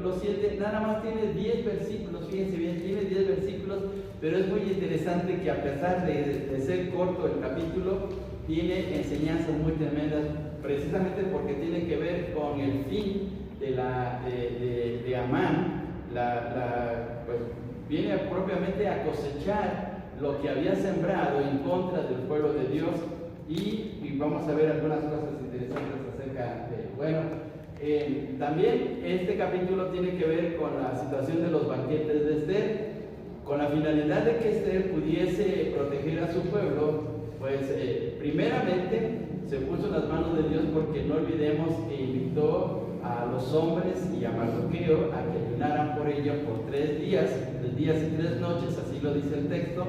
capítulo 7, nada más tiene 10 versículos, fíjense bien, tiene 10 versículos, pero es muy interesante que a pesar de ser corto el capítulo, tiene enseñanzas muy tremendas, precisamente porque tiene que ver con el fin de Amán, pues viene propiamente a cosechar lo que había sembrado en contra del pueblo de Dios, y vamos a ver algunas cosas interesantes acerca de, también este capítulo tiene que ver con la situación de los banquetes de Esther, con la finalidad de que Esther pudiese proteger a su pueblo. Pues primeramente se puso en las manos de Dios, porque no olvidemos que invitó a los hombres y a Mardoqueo a que ayunaran por ella por 3 días y 3 noches, así lo dice el texto,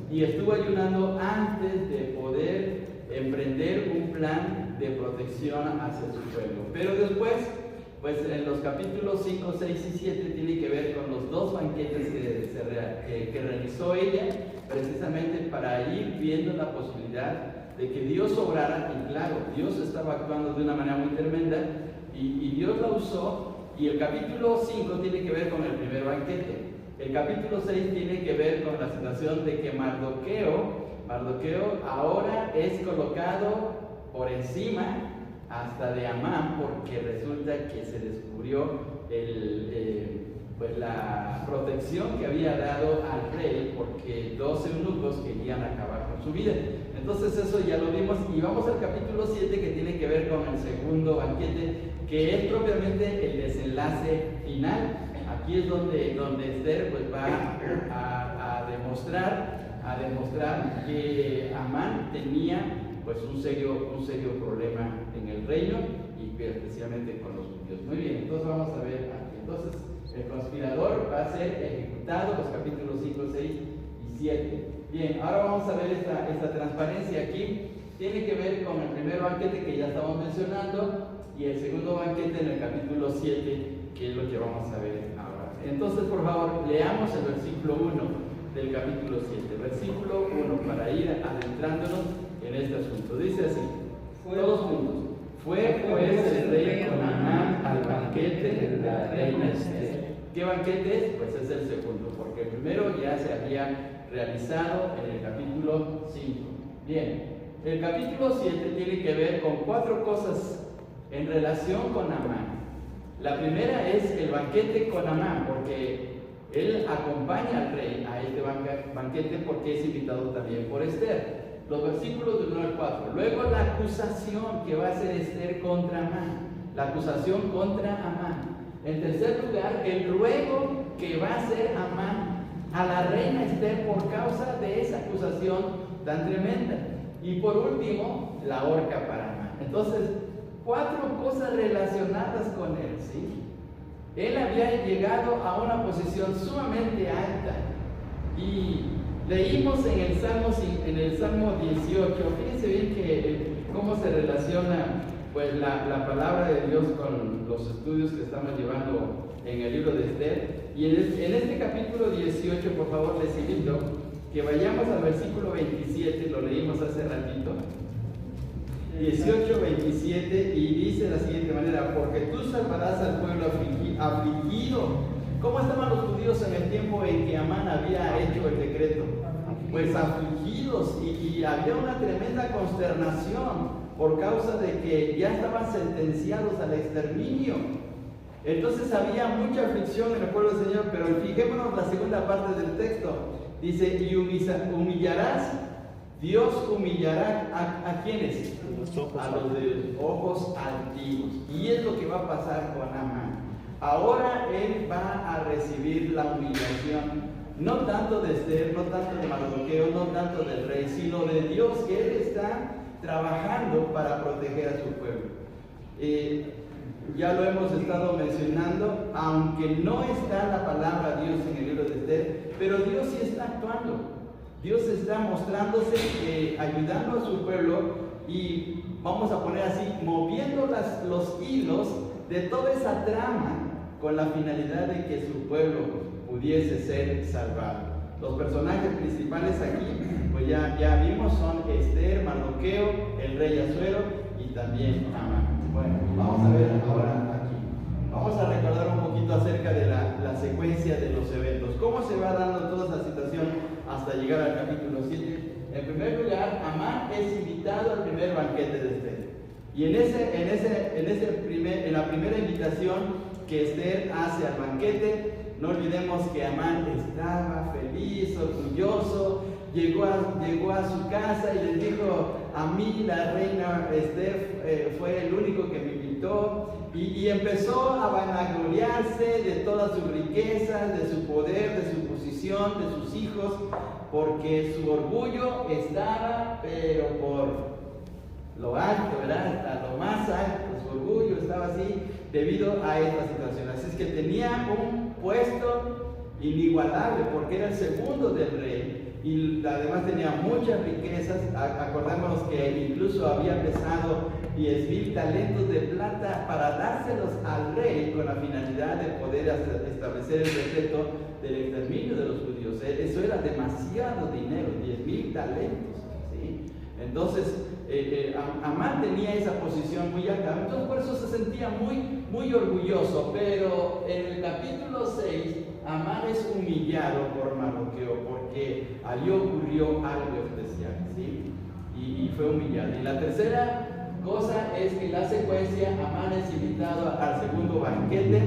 y estuvo ayunando antes de poder emprender un plan de protección hacia su pueblo. Pero después, pues en los capítulos 5, 6 y 7 tiene que ver con los 2 banquetes que realizó ella, precisamente para ir viendo la posibilidad de que Dios obrara. Y claro, Dios estaba actuando de una manera muy tremenda, y Dios la usó. Y el capítulo 5 tiene que ver con el primer banquete. El capítulo 6 tiene que ver con la situación de que Mardoqueo ahora es colocado por encima hasta de Amán, porque resulta que se descubrió pues la protección que había dado al rey, porque 2 eunucos querían acabar con su vida. Entonces eso ya lo vimos, y vamos al capítulo 7, que tiene que ver con el segundo banquete, que es propiamente el desenlace final. Aquí es donde Esther pues va a demostrar que Amán tenía pues un serio problema en el reino, y especialmente con los judíos. Muy bien, entonces vamos a ver aquí. Entonces el conspirador va a ser ejecutado, los capítulos 5, 6 y 7. Bien, ahora vamos a ver esta transparencia aquí. Tiene que ver con el primer banquete que ya estamos mencionando, y el segundo banquete en el capítulo 7, que es lo que vamos a ver ahora. Entonces, por favor, leamos el versículo 1 del capítulo 7. Versículo 1, para ir adentrándonos en este asunto. Dice así, todos juntos: fue pues el rey con Amán al banquete de la reina Esther. ¿Qué banquete es? Pues es el segundo, porque el primero ya se había realizado en el capítulo 5. Bien, el capítulo 7 tiene que ver con 4 cosas en relación con Amán. La primera es el banquete con Amán, porque él acompaña al rey a este banquete, porque es invitado también por Esther. Los versículos del 1 al 4. Luego la acusación que va a hacer Esther contra Amán. La acusación contra Amán. En tercer lugar, el ruego que va a hacer Amán a la reina Esther por causa de esa acusación tan tremenda. Y por último, la horca para Amán. Entonces, 4 cosas relacionadas con él, ¿sí? Él había llegado a una posición sumamente alta, y leímos en el Salmo 18, fíjense bien cómo se relaciona pues la palabra de Dios con los estudios que estamos llevando en el libro de Esther. Y en este capítulo 18, por favor, les invito que vayamos al versículo 27, lo leímos hace ratito. 18, 27, y dice de la siguiente manera: porque tú salvarás al pueblo afligido. ¿Cómo estaban los judíos en el tiempo en que Amán había hecho el decreto? Pues afligidos, y había una tremenda consternación por causa de que ya estaban sentenciados al exterminio. Entonces había mucha aflicción en el pueblo del Señor. Pero fijémonos la segunda parte del texto. Dice: y humillarás, Dios humillará ¿a quiénes? A los de ojos altivos. Y es lo que va a pasar con Amán. Ahora él va a recibir la humillación, no tanto de Esther, no tanto de Mardoqueo, no tanto del rey, sino de Dios, que él está trabajando para proteger a su pueblo. Ya lo hemos estado mencionando, aunque no está la palabra Dios en el libro de Esther, pero Dios sí está actuando. Dios está mostrándose, ayudando a su pueblo, y vamos a poner así, moviendo los hilos de toda esa trama, con la finalidad de que su pueblo pudiese ser salvado. Los personajes principales aquí, pues ya vimos, son Esther, Mardoqueo, el rey Asuero y también Amán. Bueno, vamos a ver ahora aquí. Vamos a recordar un poquito acerca secuencia de los eventos. ¿Cómo se va dando toda esa situación hasta llegar al capítulo 7? En primer lugar, Amán es invitado al primer banquete de Esther. Y en la primera invitación que Esther hace al banquete, no olvidemos que Amán estaba feliz, orgulloso, llegó a su casa y les dijo: a mí la reina Esther fue el único que me invitó, y empezó a vanagloriarse de todas sus riquezas, de su poder, de su posición, de sus hijos, porque su orgullo estaba, pero por lo alto, ¿verdad? Hasta lo más alto, su orgullo estaba así debido a esta situación. Así es que tenía un puesto inigualable porque era el segundo del rey. Y además tenía muchas riquezas. Acordémonos que incluso había pesado 10,000 talentos de plata para dárselos al rey con la finalidad de poder establecer el decreto del exterminio de los judíos. Eso era demasiado dinero, 10,000 talentos, ¿sí? Entonces Amán tenía esa posición muy alta, entonces por eso se sentía muy, muy orgulloso. Pero en el capítulo 6 Amán es humillado por Mardoqueo porque allí ocurrió algo especial, ¿sí? Y fue humillado. Y la tercera cosa es que en la secuencia Amán es invitado al segundo banquete,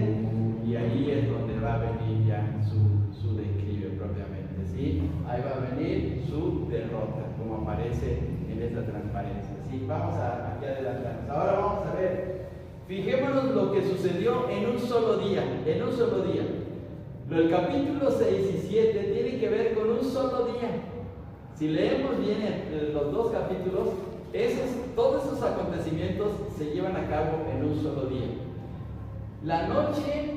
y ahí es donde va a venir ya su declive propiamente, ¿sí? Ahí va a venir su derrota, como aparece en esta transparencia, ¿sí? Vamos aquí adelantarnos. Ahora vamos a ver, fijémonos lo que sucedió en un solo día, El capítulo 6 y 7 tienen que ver con un solo día. Si leemos bien los dos capítulos, todos esos acontecimientos se llevan a cabo en un solo día. La noche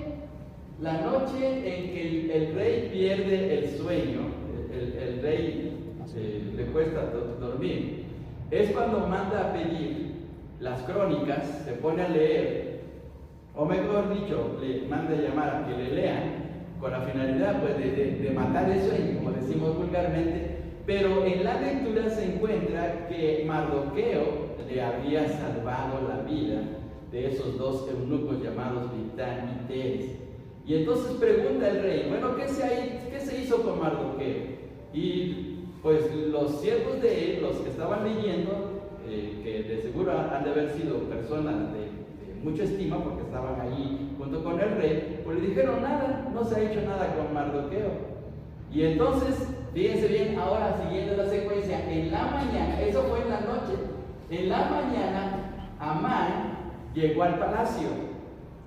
en que el rey pierde el sueño, el rey le cuesta dormir, es cuando manda a pedir las crónicas, se pone a leer, o mejor dicho, le manda a llamar a que le lean, con la finalidad pues, de matar el sueño, como decimos vulgarmente. Pero en la lectura se encuentra que Mardoqueo le había salvado la vida de esos dos eunucos llamados Bigtán y Teres. Y entonces pregunta el rey: bueno, ¿qué se hizo con Mardoqueo? Y pues los siervos de él, los que estaban leyendo, que de seguro han de haber sido personas de mucha estima porque estaban allí junto con el rey, pues le dijeron: nada, no se ha hecho nada con Mardoqueo. Y entonces, fíjense bien, ahora siguiendo la secuencia, en la mañana, eso fue en la noche, en la mañana Amán llegó al palacio,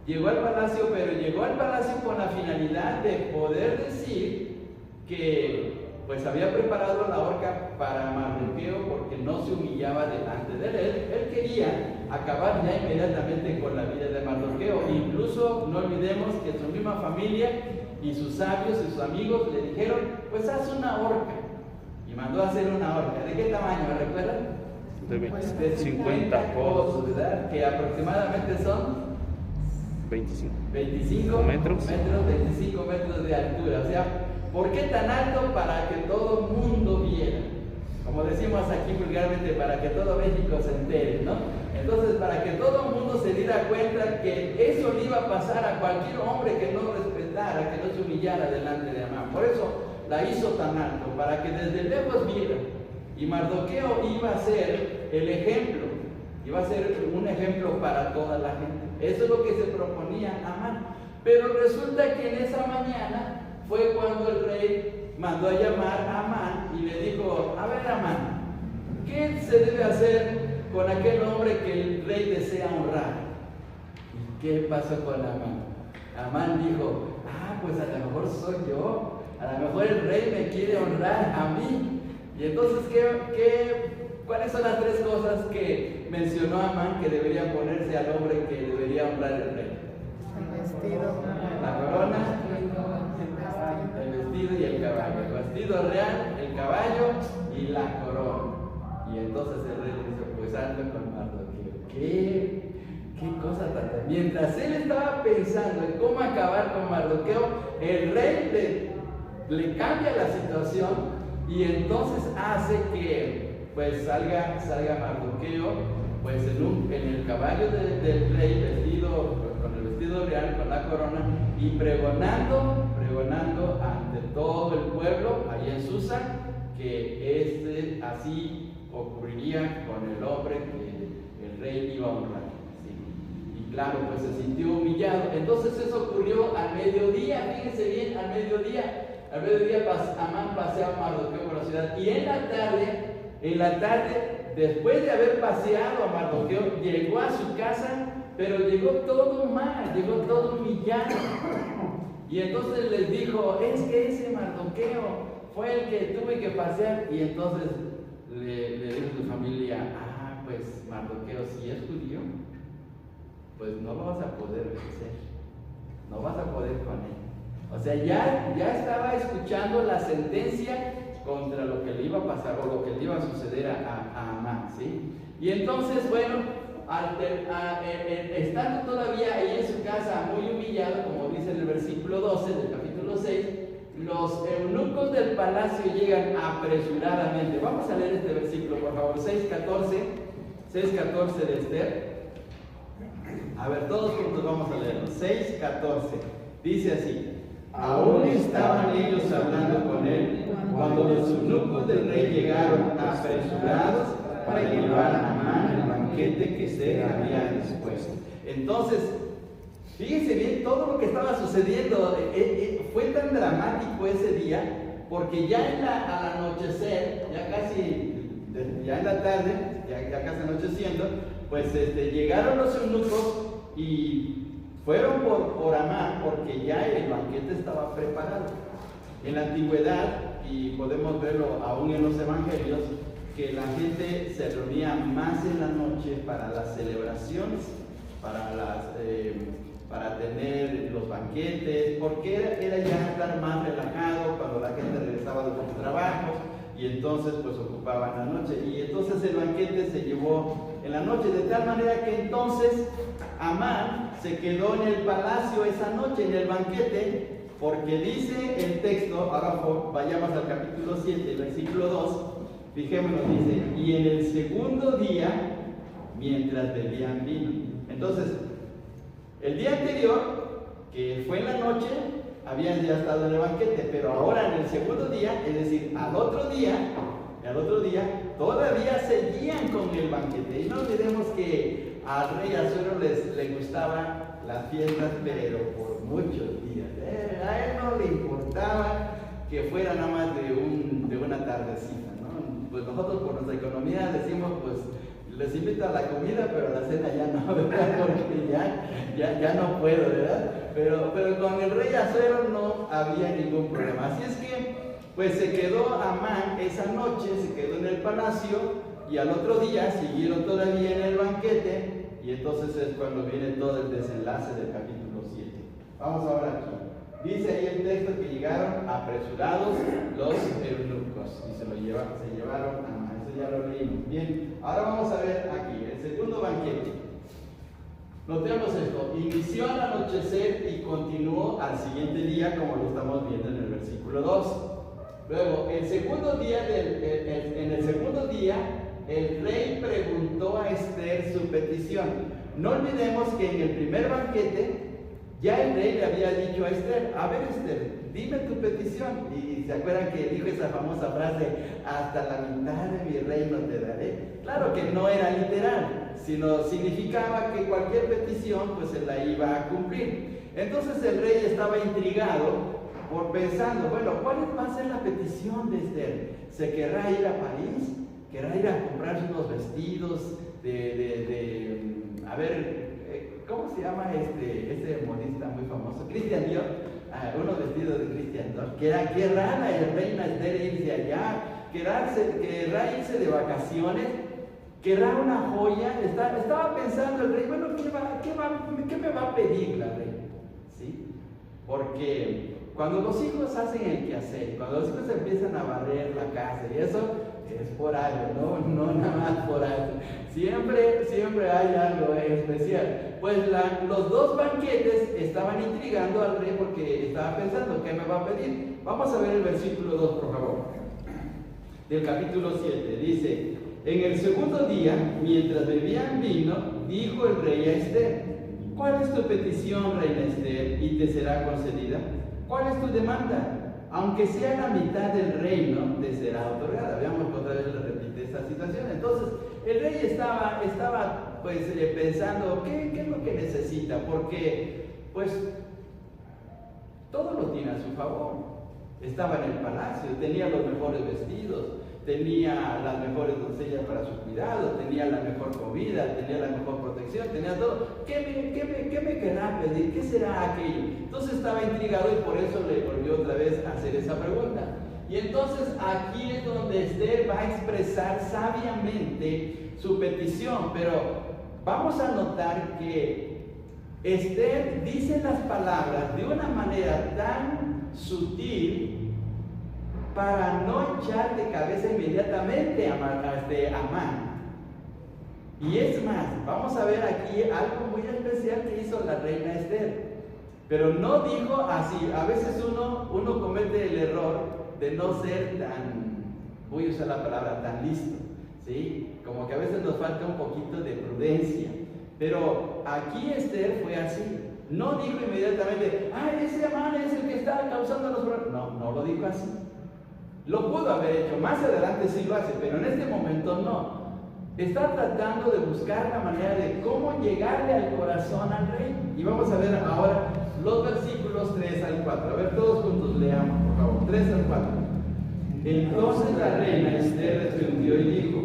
pero llegó al palacio con la finalidad de poder decir que pues había preparado la horca para Mardoqueo porque no se humillaba delante de él. Él quería acabar ya inmediatamente con la vida de Mardoqueo. Incluso no olvidemos que su misma familia y sus sabios y sus amigos le dijeron: pues haz una horca. Y mandó a hacer una horca. ¿De qué tamaño? ¿Me recuerdan? De 50 codos, ¿verdad? Que aproximadamente son 25 metros, 25 metros de altura. O sea, ¿por qué tan alto? Para que todo el mundo viera. Como decimos aquí vulgarmente, para que todo México se entere, ¿no? Entonces, para que todo el mundo se diera cuenta que eso le iba a pasar a cualquier hombre que no respetara, que no se humillara delante de Amán. Por eso la hizo tan alto, para que desde lejos viera. Y Mardoqueo iba a ser el ejemplo, iba a ser un ejemplo para toda la gente. Eso es lo que se proponía Amán. Pero resulta que en esa mañana fue cuando el rey mandó a llamar a Amán y le dijo: a ver, Amán, ¿qué se debe hacer con aquel hombre que el rey desea honrar? ¿Y qué pasó con Amán? Amán dijo: pues a lo mejor soy yo, a lo mejor el rey me quiere honrar a mí. Y entonces, ¿cuáles son las tres cosas que mencionó Amán que debería ponerse al hombre que debería honrar el rey? El vestido, la corona, el vestido y el caballo. El vestido real, el caballo y la corona. Y entonces el rey le dice: pues ando con Mardoqueo. ¿Qué cosa tan terrible? Mientras él estaba pensando en cómo acabar con Mardoqueo, el rey le cambia la situación y entonces hace que pues salga Mardoqueo pues en el caballo del rey, vestido con el vestido real, con la corona, y pregonando ante todo el pueblo, ahí en Susa, que así ocurriría con el hombre que el rey iba a honrar. ¿Sí? Y claro, pues se sintió humillado. Entonces eso ocurrió al mediodía, fíjense bien, al mediodía Amán paseaba a Mardoqueo por la ciudad, y en la tarde, después de haber paseado a Mardoqueo, llegó a su casa, pero llegó todo mal, llegó todo humillado. Y entonces les dijo, es que ese Mardoqueo fue el que tuve que pasear. Y entonces le dijo a su familia, pues Mardoqueo, si es judío, pues no lo vas a poder vencer, no vas a poder con él. O sea, ya estaba escuchando la sentencia contra lo que le iba a pasar o lo que le iba a suceder a Amán, ¿sí? Y entonces, bueno, estando todavía ahí en su casa muy humillado, como dice en el versículo 12 del capítulo 6, los eunucos del palacio llegan apresuradamente. Vamos a leer este versículo, por favor, 6:14 de Esther. A ver, todos juntos vamos a leerlo. 6:14. Dice así: aún estaban ellos hablando con él cuando los eunucos del rey llegaron apresurados para llevar a Amán el banquete que Esther había dispuesto. Entonces, fíjense bien todo lo que estaba sucediendo. Fue tan dramático ese día, porque ya al anochecer, ya en la tarde, ya casi anocheciendo, pues llegaron los eunucos y fueron por Amán, porque ya el banquete estaba preparado. En la antigüedad, y podemos verlo aún en los evangelios, que la gente se reunía más en la noche para las celebraciones, para tener los banquetes, porque era ya estar más relajado cuando la gente regresaba de los trabajos, y entonces pues ocupaban la noche. Y entonces el banquete se llevó en la noche, de tal manera que entonces Amán se quedó en el palacio esa noche, en el banquete, porque dice el texto, ahora vayamos al capítulo 7, versículo 2, fijémonos, dice, y en el segundo día, mientras bebían vino. Entonces, el día anterior, que fue en la noche, habían ya estado en el banquete, pero ahora en el segundo día, es decir, al otro día, todavía seguían con el banquete. Y no olvidemos que al rey Asuero le gustaban las fiestas, pero por muchos días. A él no le importaba que fuera nada más de una tardecita, ¿no? Pues nosotros por nuestra economía decimos, pues les invito a la comida, pero a la cena ya no, ¿verdad? Porque ya no puedo, ¿verdad? Pero con el rey Asuero no había ningún problema. Así es que, pues se quedó Amán esa noche, se quedó en el palacio, y al otro día siguieron todavía en el banquete, y entonces es cuando viene todo el desenlace del capítulo 7. Vamos ahora aquí. Dice ahí el texto que llegaron apresurados los eunucos y se llevaron a Amán. Eso ya lo leímos. Bien, ahora vamos a ver aquí el segundo banquete. Notemos esto: inició al anochecer y continuó al siguiente día, como lo estamos viendo en el versículo 2. Luego, en el segundo día, el rey preguntó a Esther su petición. No olvidemos que en el primer banquete ya el rey le había dicho a Esther: a ver, Esther, dime tu petición. Y se acuerdan que dijo esa famosa frase: hasta la mitad de mi reino te daré. Claro que no era literal, sino significaba que cualquier petición pues se la iba a cumplir. Entonces el rey estaba intrigado pensando, bueno, ¿cuál va a ser la petición de Esther? ¿Se querrá ir a París? ¿Querrá ir a comprarse unos vestidos a ver, ¿cómo se llama este modista muy famoso? Christian Dior. Unos vestidos de Christian Dior. ¿Querrá la reina Esther irse allá? ¿Querrá irse de vacaciones? ¿Querrá una joya? Estaba pensando el rey, bueno, ¿qué me va a pedir la reina? ¿Sí? Porque cuando los hijos hacen el quehacer, cuando los hijos empiezan a barrer la casa y eso, es por algo, no nada más por algo. Siempre hay algo especial. Pues los dos banquetes estaban intrigando al rey porque estaba pensando, ¿qué me va a pedir? Vamos a ver el versículo 2, por favor, del capítulo 7. Dice: en el segundo día, mientras bebían vino, dijo el rey a Esther: ¿cuál es tu petición, reina Esther, y te será concedida? ¿Cuál es tu demanda? Aunque sea la mitad del reino, te será otorgada. Veamos otra vez repite esta situación. Entonces, el rey estaba pues pensando, ¿qué es lo que necesita? Porque, pues, todo lo tiene a su favor. Estaba en el palacio, tenía los mejores vestidos, tenía las mejores doncellas para su cuidado, tenía la mejor comida, tenía la mejor protección, tenía todo. ¿Qué me querrá pedir? ¿Qué será aquello? Entonces estaba intrigado y por eso le volvió otra vez a hacer esa pregunta. Y entonces aquí es donde Esther va a expresar sabiamente su petición, pero vamos a notar que Esther dice las palabras de una manera tan sutil para no echar de cabeza inmediatamente a Amán. Y es más, vamos a ver aquí algo muy especial que hizo la reina Esther. Pero no dijo así. A veces uno comete el error de no ser tan, voy a usar la palabra, tan listo, ¿sí? Como que a veces nos falta un poquito de prudencia. Pero aquí Esther fue así. No dijo inmediatamente, ese Amán es el que está causando los problemas. No lo dijo así. Lo pudo haber hecho, más adelante sí lo hace, pero en este momento no. Está tratando de buscar la manera de cómo llegarle al corazón al rey. Y vamos a ver ahora los versículos 3 al 4. A ver, todos juntos leamos, por favor, 3 al 4. Entonces la reina Esther respondió y dijo,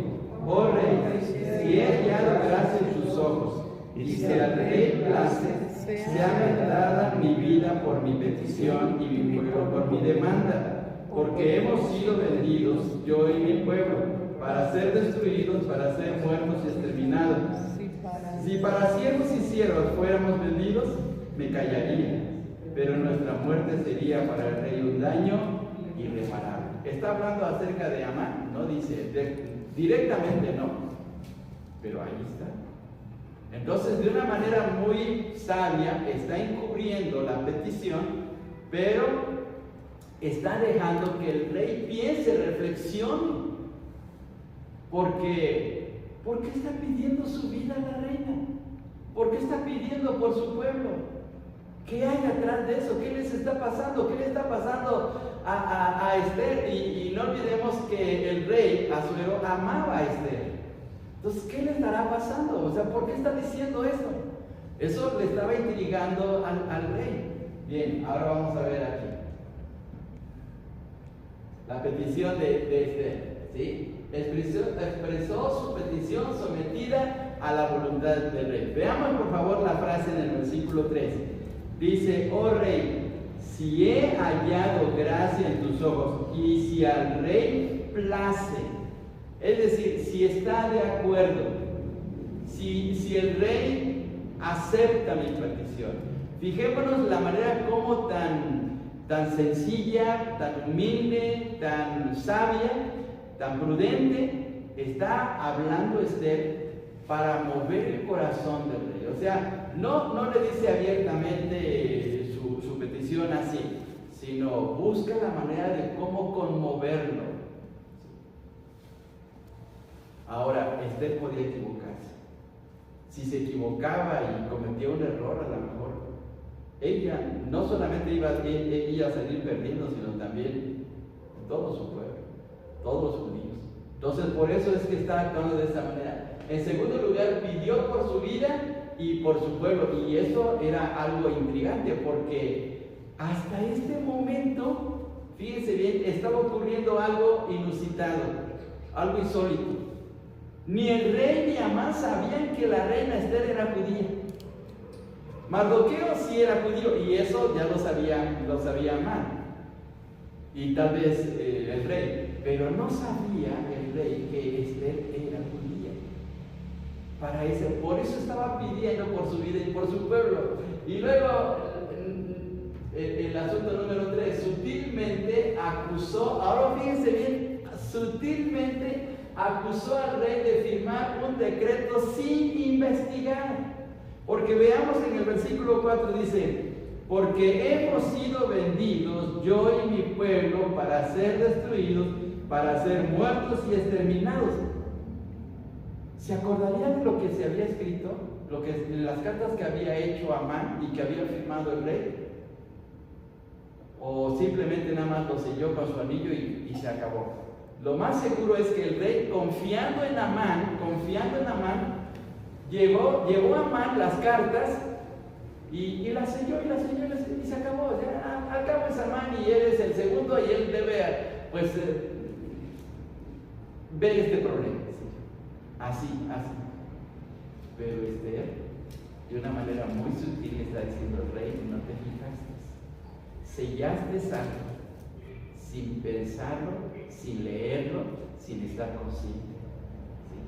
oh rey, si he hallado gracia en tus ojos, y si al rey place, sea dada mi vida por mi petición y mi pueblo por mi demanda. Porque hemos sido vendidos, yo y mi pueblo, para ser destruidos, para ser muertos y exterminados. Si para siervos y siervas fuéramos vendidos, me callaría, pero nuestra muerte sería para el rey un daño irreparable. Está hablando acerca de Amán, no dice directamente, no, pero ahí está. Entonces, de una manera muy sabia, está encubriendo la petición, pero está dejando que el rey piense, reflexione. Porque, ¿por qué está pidiendo su vida a la reina? ¿Por qué está pidiendo por su pueblo? ¿Qué hay atrás de eso? ¿Qué les está pasando? ¿Qué le está pasando a Esther? Y no olvidemos que el rey, Asuero, amaba a Esther. Entonces, ¿qué le estará pasando? O sea, ¿por qué está diciendo eso? Eso le estaba intrigando al rey. Bien, ahora vamos a ver aquí la petición de Esther, ¿sí? Expresó su petición sometida a la voluntad del rey. Veamos por favor la frase en el versículo 3. Dice, oh rey, si he hallado gracia en tus ojos y si al rey place, es decir, si está de acuerdo, si el rey acepta mi petición. Fijémonos la manera como tan sencilla, tan humilde, tan sabia, tan prudente, está hablando Esther para mover el corazón del rey. O sea, no le dice abiertamente su petición así, sino busca la manera de cómo conmoverlo. Ahora, Esther podía equivocarse. Si se equivocaba y cometía un error, a lo mejor ella no solamente iba a salir perdiendo, sino también todo su pueblo, todos los judíos. Entonces, por eso es que está actuando de esa manera. En segundo lugar, pidió por su vida y por su pueblo. Y eso era algo intrigante, porque hasta este momento, fíjense bien, estaba ocurriendo algo inusitado, algo insólito. Ni el rey ni Amán sabían que la reina Esther era judía. Mardoqueo sí era judío, y eso ya lo sabía Amán, y tal vez el rey, pero no sabía el rey que Esther era judía. Por eso estaba pidiendo por su vida y por su pueblo. Y luego, el asunto número 3, sutilmente acusó, ahora fíjense bien, sutilmente acusó al rey de firmar un decreto sin investigar. Porque veamos en el versículo 4 dice, porque hemos sido vendidos, yo y mi pueblo, para ser destruidos, para ser muertos y exterminados. ¿Se acordarían de lo que se había escrito? las cartas que había hecho Amán y que había firmado el rey? ¿O simplemente nada más lo selló con su anillo y se acabó? Lo más seguro es que el rey, confiando en Amán, llevó a Amán las cartas y las selló y se acabó. Ya, al cabo es Amán y él es el segundo y él debe, pues, ver este problema. Así. Pero de una manera muy sutil, está diciendo el rey: no te fijaste, sellaste algo sin pensarlo, sin leerlo, sin estar consciente. ¿Sí?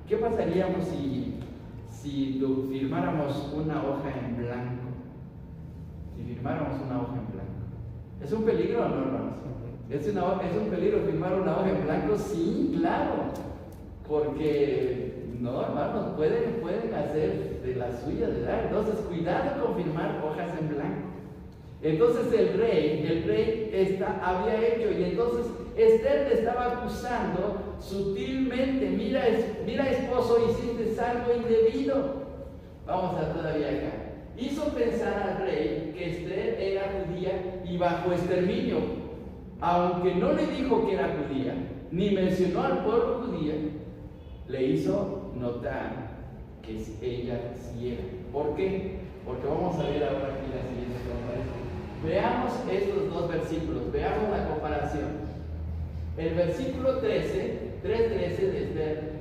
¿Qué pasaríamos si firmáramos una hoja en blanco? Si firmáramos una hoja en blanco, ¿es un peligro o no, hermanos? ¿Es un peligro firmar una hoja en blanco? Sí, claro, porque no, hermanos, pueden hacer de la suya, ¿verdad? Entonces, cuidado con firmar hojas en blanco. Entonces el rey había hecho, y entonces Esther le estaba acusando sutilmente: mira esposo, hiciste algo indebido. Vamos a todavía acá. Hizo pensar al rey que Esther era judía y bajo exterminio. Aunque no le dijo que era judía, ni mencionó al pueblo judío, le hizo notar que ella sí era. ¿Por qué? Porque vamos a ver ahora aquí la siguiente comparación. Veamos estos dos versículos, veamos la comparación. El versículo 3:13 de Esther: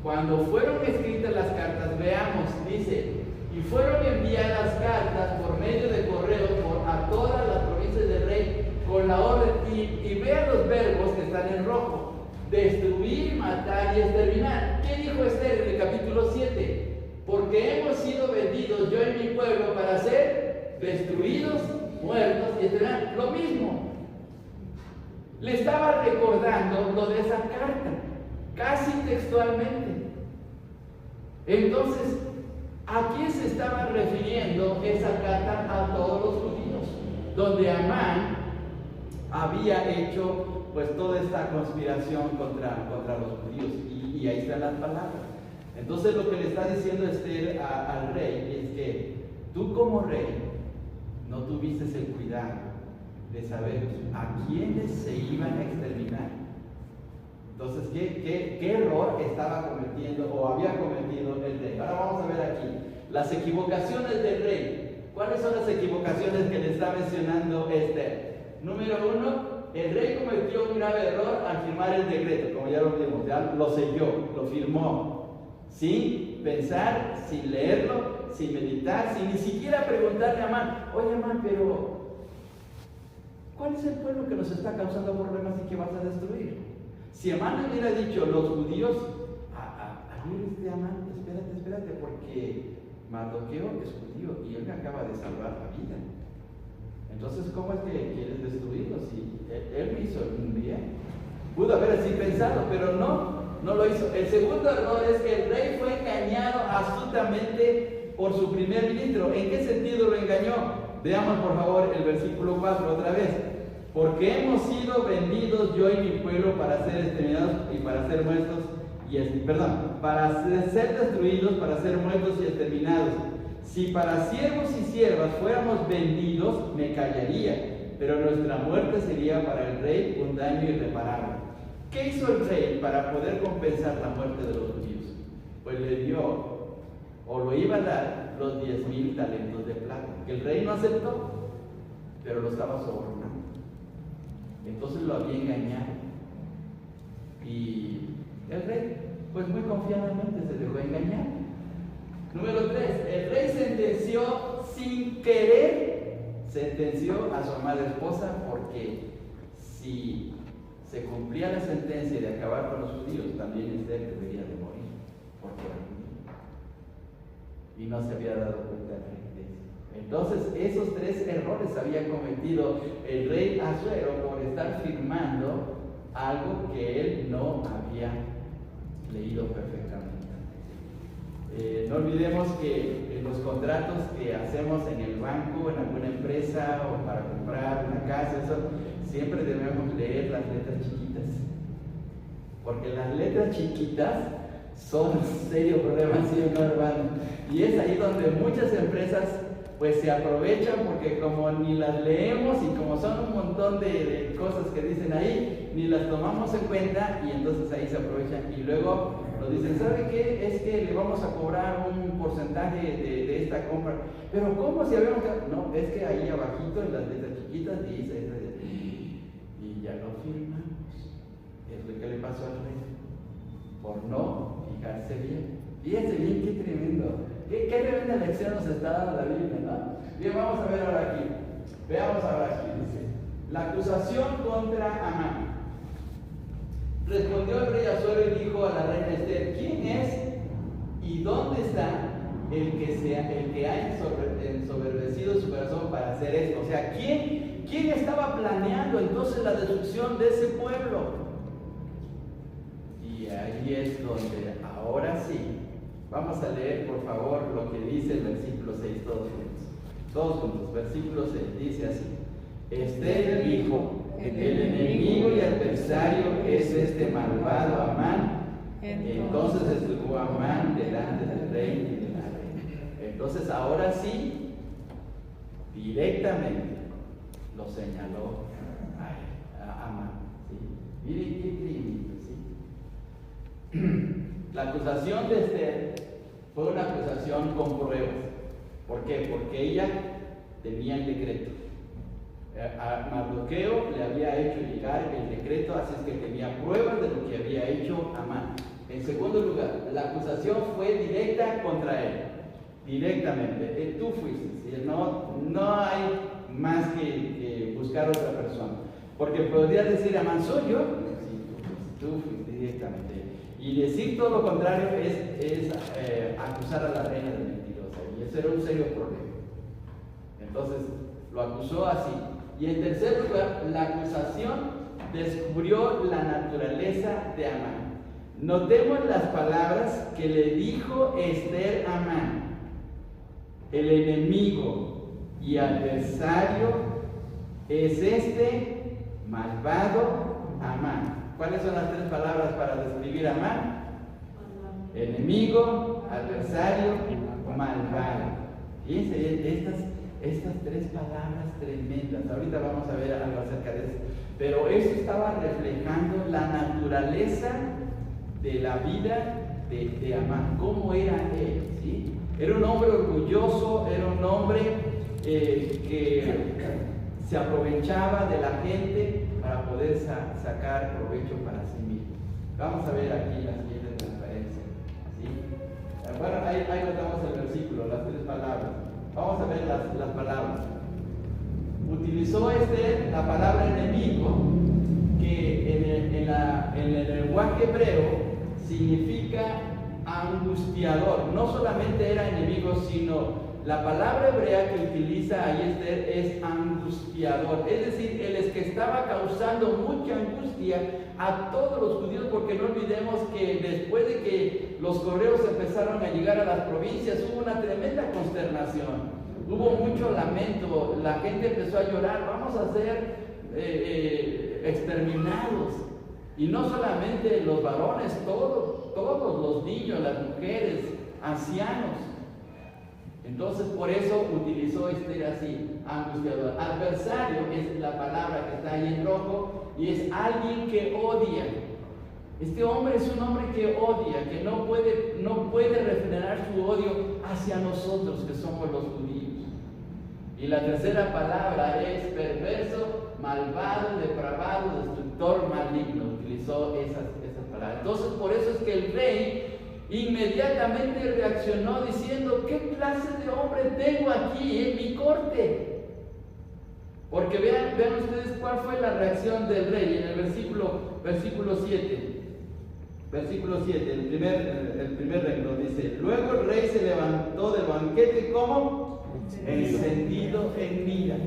cuando fueron escritas las cartas, veamos, dice: y fueron enviadas cartas por medio de correo a todas las provincias del rey con la orden, y vean los verbos que están en rojo: destruir, matar y exterminar. ¿Qué dijo Esther en el capítulo 7? Porque hemos sido vendidos, yo y mi pueblo, para ser destruidos, muertos y exterminados. Lo mismo. Le estaba recordando lo de esa carta, casi textualmente. Entonces, ¿a quién se estaba refiriendo esa carta? A todos los judíos, donde Amán había hecho pues toda esta conspiración contra los judíos, y ahí están las palabras. Entonces lo que le está diciendo Esther al rey es que tú, como rey, no tuviste el cuidado de saber a quiénes se iban a exterminar. Entonces, ¿qué error estaba cometiendo o había cometido el rey? Ahora vamos a ver aquí las equivocaciones del rey. ¿Cuáles son las equivocaciones que le está mencionando Esther? Número 1, el rey cometió un grave error al firmar el decreto, como ya lo vimos, ya lo selló, lo firmó, sin pensar, sin leerlo, sin meditar, sin ni siquiera preguntarle a Amán: oye, Amán, pero ¿cuál es el pueblo que nos está causando problemas y que vas a destruir? Si Amán le hubiera dicho: los judíos, Amán, espérate, porque Mardoqueo es judío y él me acaba de salvar la vida. Entonces, ¿cómo es que quieres destruirlo? Si él me hizo un bien. Pudo haber así pensado, pero no lo hizo. El segundo error es que el rey fue engañado astutamente por su primer ministro. ¿En qué sentido lo engañó? Veamos por favor el versículo 4 otra vez. Porque hemos sido vendidos, yo y mi pueblo, para ser exterminados y para ser muertos, para ser destruidos, para ser muertos y exterminados. Si para siervos y siervas fuéramos vendidos, me callaría, pero nuestra muerte sería para el rey un daño irreparable. ¿Qué hizo el rey para poder compensar la muerte de los judíos? Pues le dio, o lo iba a dar, los 10,000 talentos de plata, que el rey no aceptó, pero lo estaba sobornando. Entonces lo había engañado. Y el rey, pues muy confiadamente se dejó engañar. Número 3, el rey sentenció sin querer, sentenció a su amada esposa, porque si se cumplía la sentencia de acabar con los judíos, también Esther debería de morir, porque era judío. Y no se había dado cuenta del rey de eso. Entonces, esos 3 errores había cometido el rey Asuero por estar firmando algo que él no había leído perfectamente. No olvidemos que en los contratos que hacemos en el banco, en alguna empresa o para comprar una casa, eso, siempre debemos leer las letras chiquitas, porque las letras chiquitas son un serio problema, ¿sí o no, hermano? Y es ahí donde muchas empresas pues se aprovechan, porque como ni las leemos y como son un montón de cosas que dicen ahí, ni las tomamos en cuenta, y entonces ahí se aprovechan y luego nos dicen, ¿sabe qué? Es que le vamos a cobrar un porcentaje de esta compra. Pero ¿cómo si habíamos...? No, es que ahí abajito en las letras chiquitas dice, y ya lo firmamos. Es lo que le pasó al rey, por no fijarse bien. Fíjense bien, qué tremendo. Qué tremenda lección nos está dando la Biblia, ¿no? Bien, vamos a ver ahora aquí. Veamos ahora aquí, dice. La acusación contra Amán. Respondió el rey Asuero y dijo a la reina Esther, ¿quién es y dónde está el que ha ensoberbecido su corazón para hacer esto? O sea, ¿quién estaba planeando entonces la destrucción de ese pueblo? Y ahí es donde ahora sí, vamos a leer por favor lo que dice el versículo 6, todos juntos. Versículo 6 dice así: Esther dijo, el enemigo y adversario es este malvado Amán. Entonces estuvo Amán delante del rey y de la reina. Entonces ahora sí, directamente lo señaló a Amán, ¿sí? Miren qué crimen, ¿sí? La acusación de Esther fue una acusación con pruebas. ¿Por qué? Porque ella tenía el decreto. A Mardoqueo le había hecho llegar el decreto, así es que tenía pruebas de lo que había hecho Amán. En segundo lugar, la acusación fue directa contra él, directamente. Tú fuiste, ¿sí? No hay más que buscar otra persona, porque podrías decir Amán, ¿soy yo? Sí, tú fuiste directamente. Y decir todo lo contrario es acusar a la reina de mentirosa, y ese era un serio problema. Entonces lo acusó así. Y en tercer lugar, la acusación descubrió la naturaleza de Amán. Notemos las palabras que le dijo Esther a Amán: el enemigo y adversario es este malvado Amán. ¿Cuáles son las tres palabras para describir a Amán? Enemigo, adversario, malvado. Fíjense, estas tres palabras tremendas. Ahorita vamos a ver algo acerca de eso. Pero eso estaba reflejando la naturaleza de la vida de Amán. ¿Cómo era él? ¿Sí? Era un hombre orgulloso, era un hombre que se aprovechaba de la gente para poder sacar provecho para sí mismo. Vamos a ver aquí la siguiente transparencia, ¿sí? Bueno, ahí notamos el versículo, las tres palabras. Vamos a ver las palabras. Utilizó la palabra enemigo, que en el lenguaje hebreo significa angustiador. No solamente era enemigo, sino la palabra hebrea que utiliza ahí Esther es angustiador. Es decir, el que estaba causando mucha angustia a todos los judíos, porque no olvidemos que después de que los correos empezaron a llegar a las provincias, hubo una tremenda consternación, hubo mucho lamento, la gente empezó a llorar, vamos a ser exterminados. Y no solamente los varones, todos los niños, las mujeres, ancianos. Entonces por eso utilizó así, angustiador. Adversario es la palabra que está ahí en rojo, y es alguien que odia. Este hombre es un hombre que odia, que no puede refrenar su odio hacia nosotros que somos los judíos. Y la tercera palabra es perverso, malvado, depravado, destructor, maligno. Utilizó esas palabras. Entonces por eso es que el rey inmediatamente reaccionó diciendo: ¿qué clase de hombre tengo aquí en mi corte? Porque vean ustedes cuál fue la reacción del rey en el versículo 7. Versículo 7, el primer renglón dice: luego el rey se levantó del banquete como encendido en ira.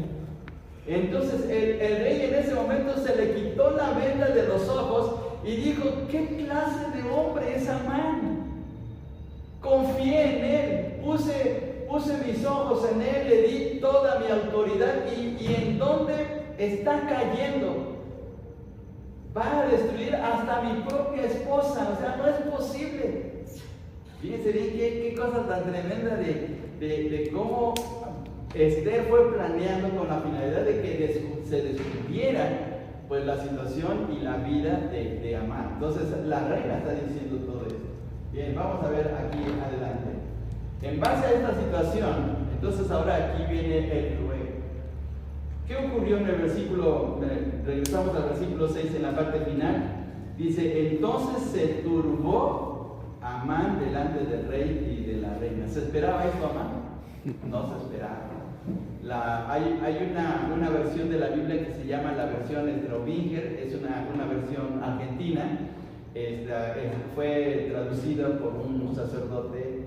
Entonces el rey en ese momento se le quitó la venda de los ojos y dijo: ¿qué clase de hombre es Amán? Confié en él, puse mis ojos en él, le di toda mi autoridad, y en dónde está cayendo. Va a destruir hasta mi propia esposa. O sea, no es posible. Fíjense bien qué cosa tan tremenda de cómo Esther fue planeando con la finalidad de que se descubriera pues la situación y la vida de Amán. Entonces la reina está diciendo todo esto. Bien, vamos a ver aquí adelante. En base a esta situación, entonces ahora aquí viene el ruego. ¿Qué ocurrió en el versículo? Regresamos al versículo 6 en la parte final. Dice, entonces se turbó Amán delante del rey y de la reina. ¿Se esperaba esto, Amán? No se esperaba. Hay una versión de la Biblia que se llama la versión Strobinger, es una versión argentina. Fue traducida por un sacerdote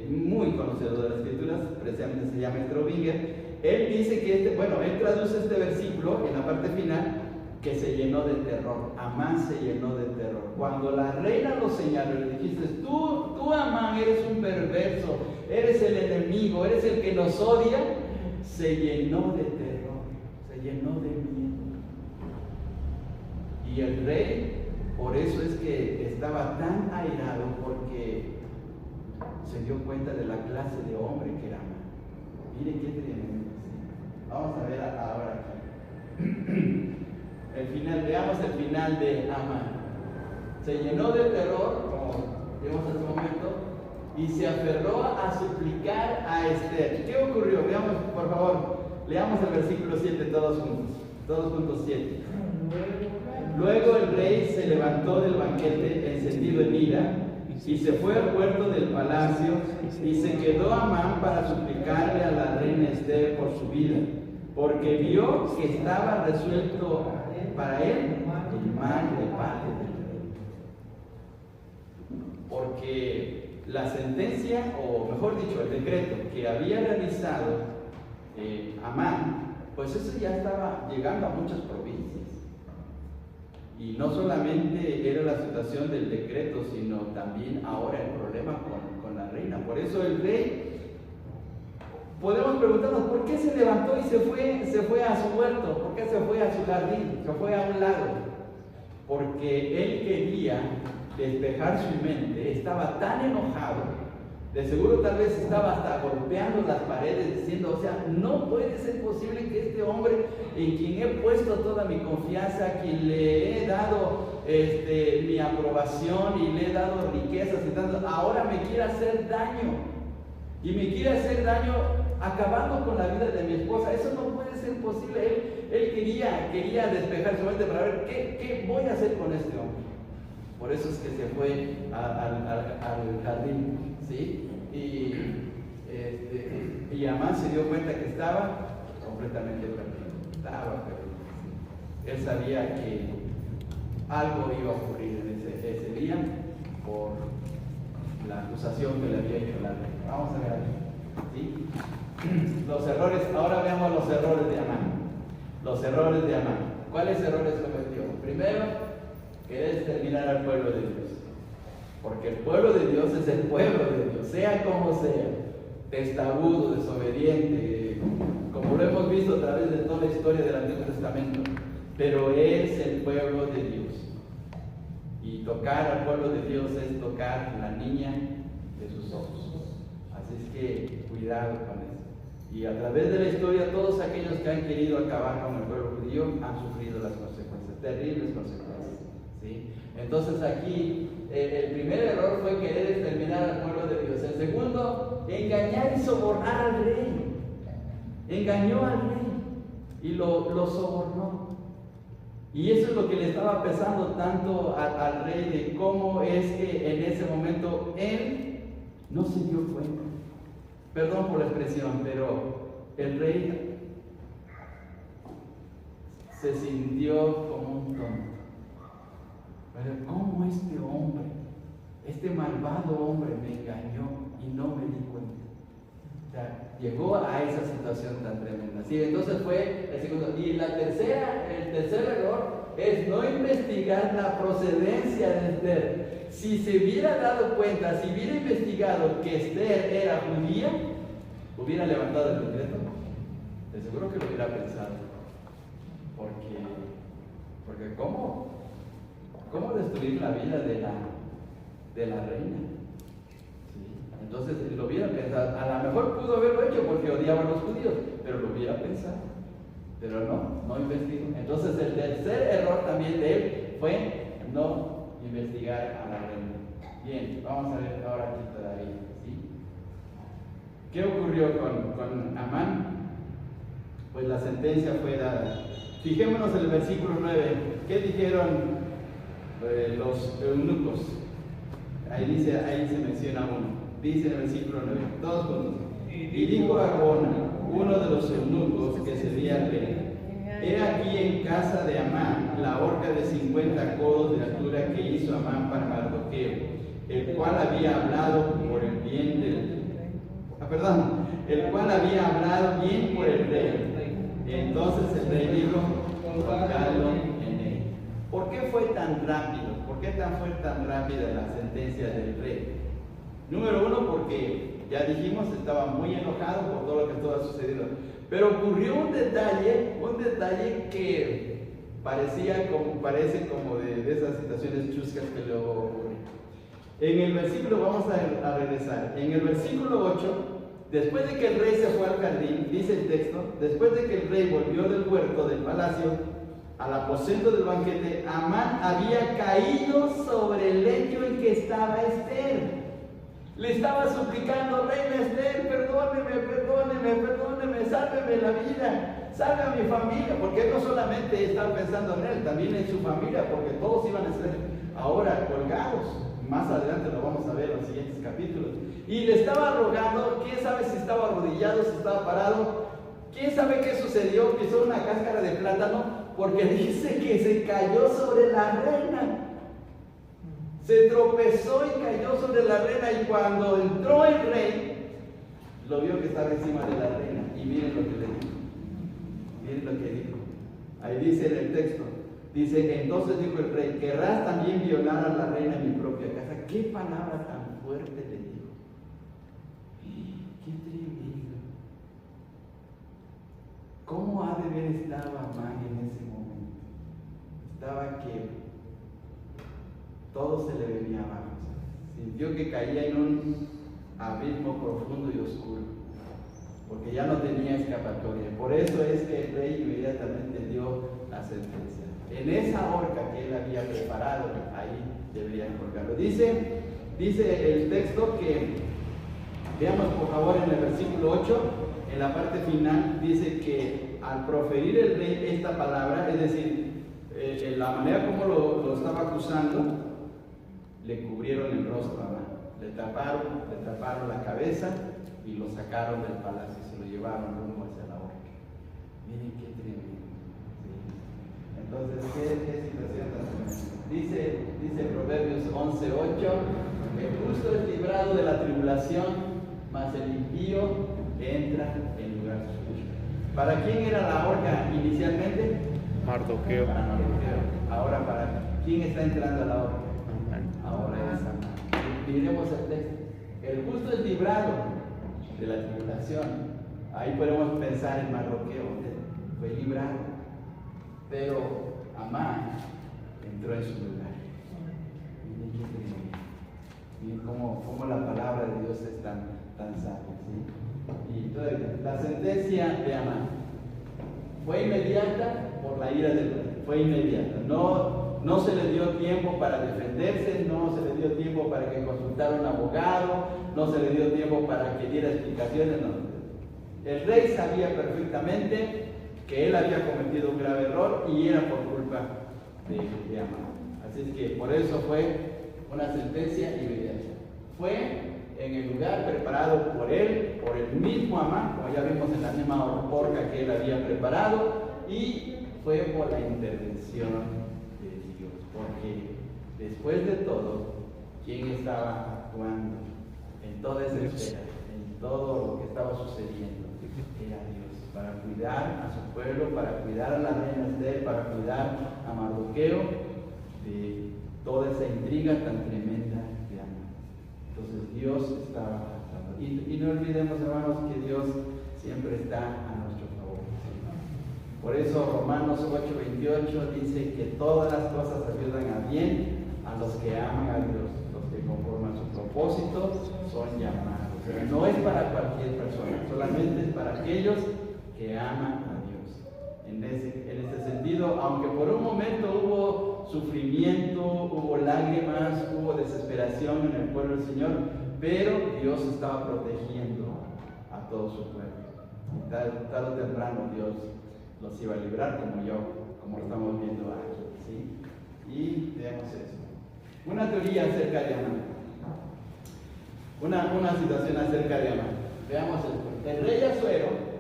muy conocedor de las escrituras, precisamente se llama Strobinger. Él dice que él traduce este versículo en la parte final, que se llenó de terror. Amán se llenó de terror. Cuando la reina lo señaló, le dijiste, tú Amán, eres un perverso, eres el enemigo, eres el que nos odia, se llenó de terror, se llenó de miedo. Y el rey, por eso es que estaba tan airado, porque se dio cuenta de la clase de hombre que era Amán. Mire qué tremendo. Vamos a ver ahora aquí. Veamos el final de Amán. Se llenó de terror, como vimos hace un momento, y se aferró a suplicar a Esther. ¿Qué ocurrió? Veamos, por favor, leamos el versículo 7 todos juntos 7. Luego el rey se levantó del banquete encendido en ira y se fue al puerto del palacio y se quedó Amán para suplicarle a la reina Esther por su vida, porque vio que estaba resuelto para él el mal de parte del rey. Porque la sentencia, o mejor dicho, el decreto que había realizado Amán, pues eso ya estaba llegando a muchas provincias. Y no solamente era la situación del decreto, sino también ahora el problema con la reina. Por eso el rey, podemos preguntarnos, ¿por qué se levantó y se fue a su huerto? ¿Por qué se fue a su jardín? Se fue a un lado. Porque él quería despejar su mente, estaba tan enojado, de seguro tal vez estaba hasta golpeando las paredes diciendo, o sea, no puede ser posible que este hombre en quien he puesto toda mi confianza, a quien le he dado mi aprobación y le he dado riquezas y tanto, ahora me quiera hacer daño, y me quiere hacer daño acabando con la vida de mi esposa. Eso no puede ser posible. Él quería despejar su mente para ver qué voy a hacer con este hombre. Por eso es que se fue al jardín, ¿sí? Y Amán se dio cuenta que estaba completamente perdido. Estaba perdido. ¿Sí? Él sabía que algo iba a ocurrir en ese día por la acusación que le había hecho la ley. Vamos a ver aquí, ¿sí? Los errores, ahora veamos los errores de Amán. Los errores de Amán. ¿Cuáles errores cometió? Primero, querer exterminar al pueblo de Dios. Porque el pueblo de Dios es el pueblo de Dios, sea como sea, testarudo, desobediente, como lo hemos visto a través de toda la historia del Antiguo Testamento, pero es el pueblo de Dios. Y tocar al pueblo de Dios es tocar la niña de sus ojos. Así es que cuidado con eso. Y a través de la historia, todos aquellos que han querido acabar con el pueblo judío han sufrido las consecuencias, terribles consecuencias. ¿Sí? Entonces aquí el primer error fue querer exterminar al pueblo de Dios. El segundo, engañar y sobornar al rey. Engañó al rey y lo sobornó. Y eso es lo que le estaba pesando tanto al rey, de cómo es que en ese momento él no se dio cuenta. Perdón por la expresión, pero el rey se sintió como un tonto. Pero ¿cómo este hombre, este malvado hombre me engañó y no me di cuenta? O sea, llegó a esa situación tan tremenda. Sí, entonces fue el segundo. Y el tercer error es no investigar la procedencia de Esther. Si se hubiera dado cuenta, si hubiera investigado que Esther era judía, hubiera levantado el decreto. De seguro que lo hubiera pensado. Porque ¿cómo destruir la vida de la reina? ¿Sí? Entonces lo hubiera pensado. A lo mejor pudo haberlo hecho porque odiaba a los judíos, pero lo hubiera pensado. Pero no investigó. Entonces el tercer error también de él fue no investigar a la reina. Bien, vamos a ver ahora aquí todavía, ¿sí? ¿Qué ocurrió con Amán? Pues la sentencia fue dada. Fijémonos en el versículo 9. ¿Qué dijeron los eunucos? Ahí se menciona uno. Dice en el versículo 9, todos juntos. Y dijo Arbona, uno de los eunucos que servía al rey: he aquí en casa de Amán la horca de 50 codos de altura que hizo Amán para Mardoqueo, el cual había hablado por el bien por el rey. Entonces el rey dijo: colgadlo en él. ¿Por qué fue tan rápido? ¿Por qué fue tan rápida la sentencia del rey? Número uno, porque ya dijimos, estaba muy enojado por todo lo que estaba sucediendo. Pero ocurrió un detalle que parece como de esas situaciones chuscas que luego ocurren. En el versículo, vamos a regresar, en el versículo 8, después de que el rey se fue al jardín, dice el texto, después de que el rey volvió del huerto del palacio al aposento del banquete, Amán había caído sobre el lecho en que estaba Esther. Le estaba suplicando: reina Esther, perdóneme, sálveme la vida, salve a mi familia, porque él no solamente estaba pensando en él, también en su familia, porque todos iban a ser ahora colgados. Más adelante lo vamos a ver en los siguientes capítulos. Y le estaba rogando, quién sabe si estaba arrodillado, si estaba parado, quién sabe qué sucedió, pisó una cáscara de plátano, porque dice que se cayó sobre la reina. Se tropezó y cayó sobre la reina, y cuando entró el rey, lo vio que estaba encima de la reina. Y miren lo que le dijo. Miren lo que dijo. Ahí dice en el texto, dice: entonces dijo el rey: ¿querrás también violar a la reina en mi propia casa? ¿Qué palabra tan fuerte le dijo? ¡Qué tremendo! ¿Cómo ha de haber estado Amán en ese momento? Estaba que todo se le venía abajo. Sintió que caía en un abismo profundo y oscuro, porque ya no tenía escapatoria. Por eso es que el rey inmediatamente dio la sentencia. En esa horca que él había preparado, ahí deberían colgarlo. Dice el texto que, veamos por favor en el versículo 8, en la parte final, dice que al proferir el rey esta palabra, es decir, la manera como lo estaba acusando, le cubrieron el rostro a Amán, le taparon la cabeza y lo sacaron del palacio y se lo llevaron rumbo hacia la horca. Miren qué tremendo. ¿Sí? Entonces, ¿qué situación tan tremenda? Dice Proverbios 11:8, el justo es librado de la tribulación, mas el impío entra en lugar suyo. ¿Para quién era la horca inicialmente? Mardoqueo. Para Mardoqueo. Ahora, ¿para quién está entrando a la horca? Ahora es Amán. Miremos el texto. El justo es librado de la tribulación. Ahí podemos pensar en Mardoqueo, fue librado. Pero Amán entró en su lugar. Miren qué tremendo. Miren cómo la palabra de Dios es tan sabia, ¿sí? Y todavía, la sentencia de Amán fue inmediata por la ira del rey. Fue inmediata. No se le dio tiempo para defenderse, no se le dio tiempo para que consultara un abogado, no se le dio tiempo para que diera explicaciones, no. El rey sabía perfectamente que él había cometido un grave error y era por culpa de Amán. Así es que por eso fue una sentencia inmediata. Fue en el lugar preparado por él, por el mismo Amán, como ya vimos en la misma horca que él había preparado, y fue por la intervención. Porque después de todo, ¿quién estaba actuando en toda esa esfera, en todo lo que estaba sucediendo? Era Dios, para cuidar a su pueblo, para cuidar a la reina Esther, para cuidar a Mardoqueo de toda esa intriga tan tremenda de Amán. Entonces Dios estaba actuando. Y no olvidemos, hermanos, que Dios siempre está a nuestro favor. Por eso Romanos 8:28 dice que todas las cosas ayudan a bien a los que aman a Dios, los que conforman su propósito. propósito son llamados. O sea, no es para cualquier persona, solamente es para aquellos que aman a Dios. En ese sentido, aunque por un momento hubo sufrimiento, hubo lágrimas, hubo desesperación en el pueblo del Señor, pero Dios estaba protegiendo a todo su pueblo. Y tarde o temprano Dios los iba a librar, como estamos viendo aquí, ¿sí? Y veamos eso. Una teoría acerca de Amán. Una situación acerca de Amán. Veamos esto. El rey Asuero,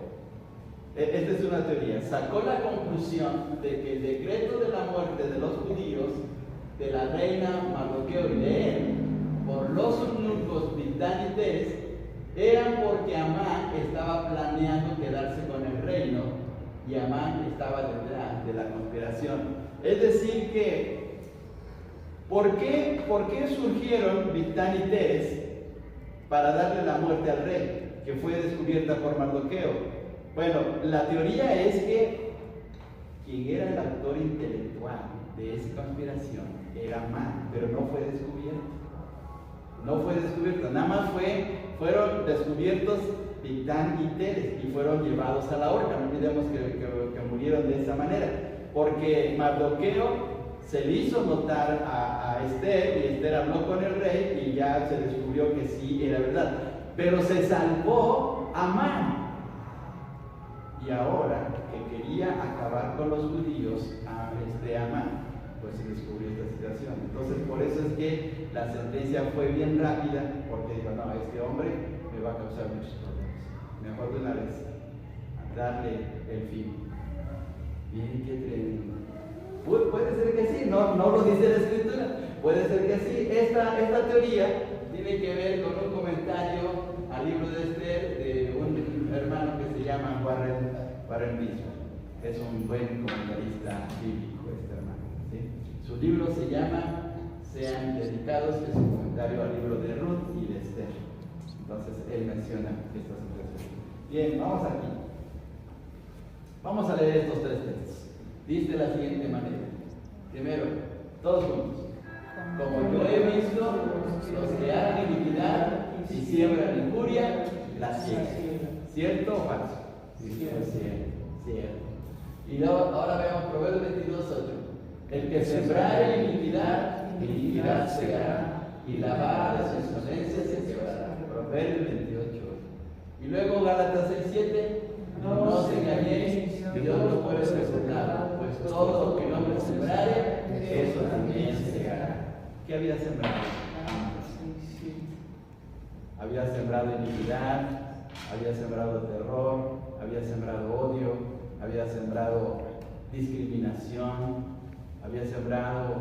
esta es una teoría, sacó la conclusión de que el decreto de la muerte de los judíos, de la reina Mardoqueo y de él, por los eunucos Bigtán y Teres, eran porque Amán estaba planeando quedarse con el reino y Amán estaba detrás de la conspiración. Es decir que, ¿por qué surgieron Bigtán y Teres para darle la muerte al rey, que fue descubierta por Mardoqueo? Bueno, la teoría es que quien era el autor intelectual de esa conspiración era Amán, pero no fue descubierto. No fue descubierto, nada más fueron descubiertos Bigtán y Teres y fueron llevados a la horca. No olvidemos que murieron de esa manera, porque Mardoqueo se le hizo notar a Esther, y Esther habló con el rey y ya se descubrió que sí era verdad, pero se salvó Amán. Y ahora que quería acabar con los judíos, Amán, pues se descubrió esta situación. Entonces, por eso es que la sentencia fue bien rápida, porque dijo, no, este hombre me va a causar muchos problemas. Mejor de una vez darle el fin. Miren qué tremendo. Puede ser que sí, no lo dice la Escritura, puede ser que sí. Esta teoría tiene que ver con un comentario al libro de Esther de un hermano que se llama Warren Wiersbe. Es un buen comentarista bíblico este hermano, ¿sí? Su libro se llama Sean dedicados, que es un comentario al libro de Ruth y de Esther. Entonces él menciona estas situaciones. Bien, vamos aquí. Vamos a leer estos tres textos. Dice de la siguiente manera. Primero, todos juntos. Como yo he visto, los que hacen iniquidad y siembran injuria, la siguen. ¿Cierto o falso? Cierto. Y ahora veamos Proverbios 22:8. El que sembrare iniquidad, iniquidad segará, y la vara de su insolencia se quebrará. Proverbios 28. Y luego Gálatas 6:7. No os engañéis, Dios no puede resultar, pues todo lo que el hombre sembrare, eso también segará. ¿Qué había sembrado? Había sembrado iniquidad, había sembrado terror, había sembrado odio, había sembrado discriminación, había sembrado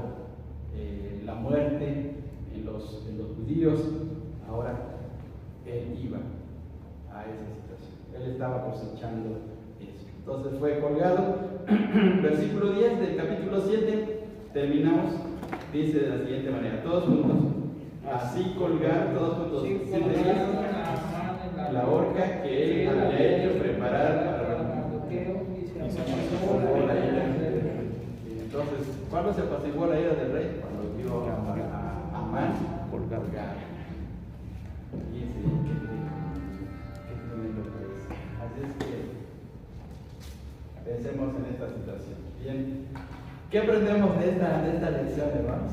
la muerte en los judíos. Ahora él iba a esa situación, él estaba cosechando eso. Entonces fue colgado. Versículo 10 del capítulo 7, terminamos, dice de la siguiente manera, todos juntos. Así colgar, todos juntos, 7 días, la horca que él había hecho preparar para entonces, ¿cuándo se apaciguó la ira del rey? Cuando vio a Amán colgado. Y ese, qué tremendo pues. Así es que pensemos en esta situación. Bien, ¿qué aprendemos de esta lección, hermanos?